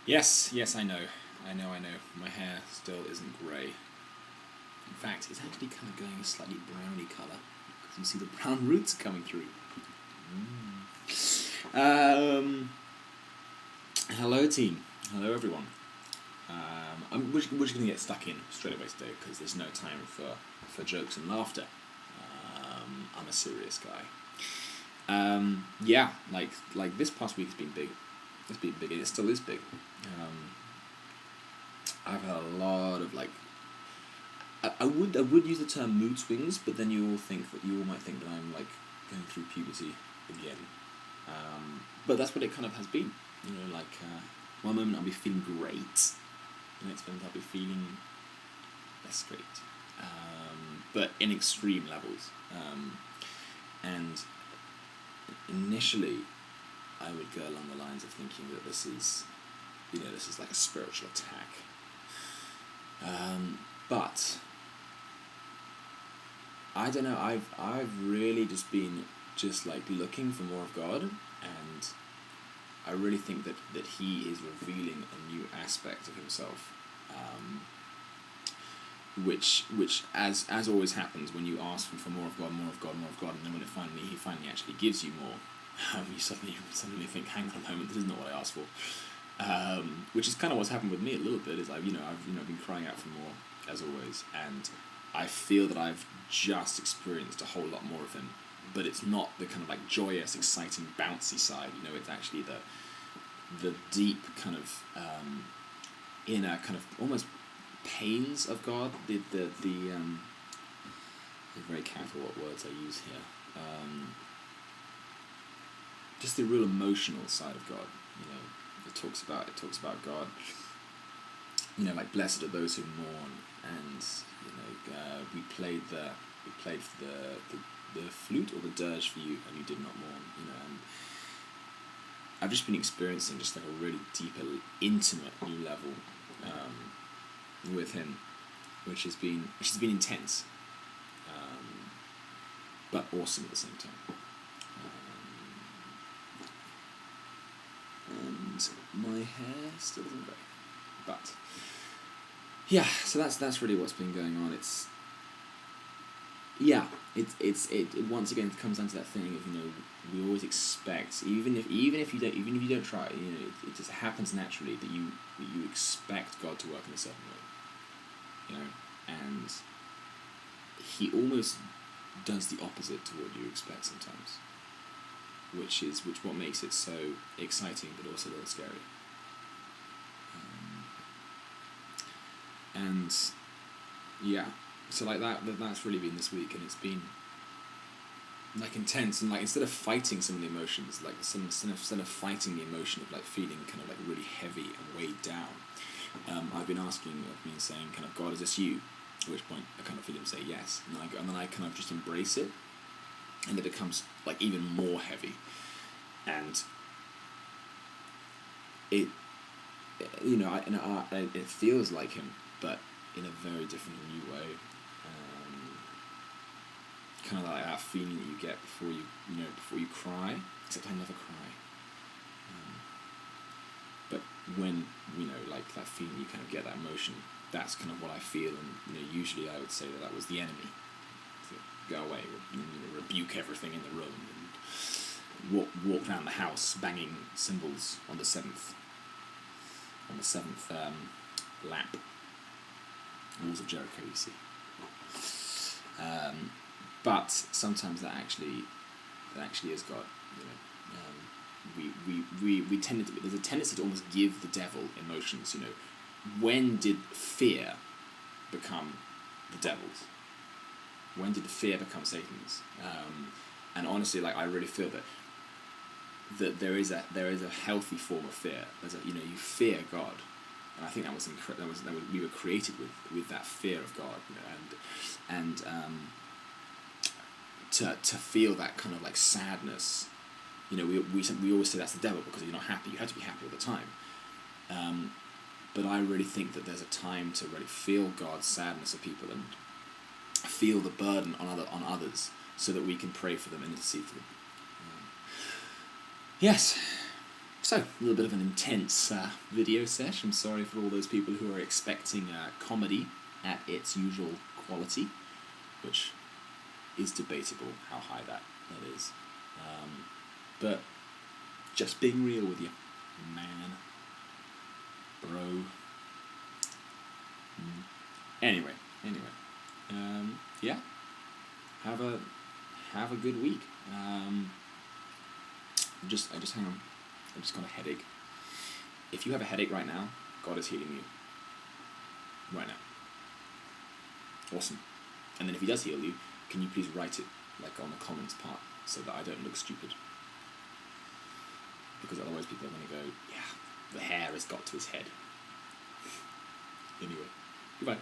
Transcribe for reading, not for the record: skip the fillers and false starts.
Yes, yes, I know. I know. My hair still isn't grey. In fact, it's actually kind of going a slightly browny colour. Because you see the brown roots coming through. Hello, team. Hello, everyone. We're just going to get stuck in straight away today because there's no time for jokes and laughter. I'm a serious guy. Yeah, like this past week has been big. It's been big, and it still is big. I've had a lot of like. I would use the term mood swings, but then you all might think that I'm like going through puberty again. But that's what it kind of has been. One moment I'll be feeling great, the next moment I'll be feeling less great. But in extreme levels. And initially, I would go along the lines of thinking that this is like a spiritual attack. But I don't know. I've really just been like looking for more of God, and I really think that He is revealing a new aspect of Himself, which as always happens when you ask for more of God, more of God, more of God, and then when He finally actually gives you more, you suddenly think, hang on a moment, this is not what I asked for. Which is kind of what's happened with me a little bit. Is I've been crying out for more as always, and I feel that I've just experienced a whole lot more of Him, but it's not the kind of like joyous, exciting, bouncy side. it's actually the deep kind of inner kind of almost pains of God. The very careful what words I use here. Just the real emotional side of God. It talks about God. Like blessed are those who mourn, and we played the flute or the dirge for you, and you did not mourn. And I've just been experiencing just like a really deeper, intimate new level with Him, which has been intense, but awesome at the same time. And my hair still isn't grey, but yeah. So that's really what's been going on. It once again comes down to that thing of we always expect, even if you don't try, it just happens naturally that you expect God to work in a certain way, and He almost does the opposite to what you expect sometimes, which what makes it so exciting but also a little scary. And yeah, so like that's really been this week, and it's been like intense, and like instead of fighting some of the emotions, like instead of fighting the emotion of like feeling kind of like really heavy and weighed down, I've been saying kind of, God, is this you? At which point I kind of feel Him say yes, and then I kind of just embrace it, and it becomes like even more heavy, and it it feels like Him, but in a very different and new way. Kind of like that feeling that you get before you cry, except I never cry. But when like that feeling, you kind of get that emotion. That's kind of what I feel, and usually I would say that was the enemy. So go away, rebuke everything in the room, and walk around the house banging cymbals on the seventh lap. Walls of Jericho, you see. But sometimes that actually is God. We tend to, there's a tendency to almost give the devil emotions. When did fear become the devil's? When did the fear become Satan's? And honestly, like I really feel that there is a healthy form of fear. You fear God, and I think that was we were created with that fear of God, and to feel that kind of like sadness. We always say that's the devil because you're not happy. You have to be happy all the time. But I really think that there's a time to really feel God's sadness of people and feel the burden on others, so that we can pray for them and intercede for them. Yes. So, a little bit of an intense video sesh. I'm sorry for all those people who are expecting comedy at its usual quality, which is debatable how high that is. But just being real with you, man, bro. Anyway, yeah. Have a good week. I just hang on. I just got a headache. If you have a headache right now, God is healing you. Right now. Awesome. And then if He does heal you, can you please write it like on the comments part so that I don't look stupid? Because otherwise people are going to go, yeah, the hair has got to his head. Anyway, goodbye.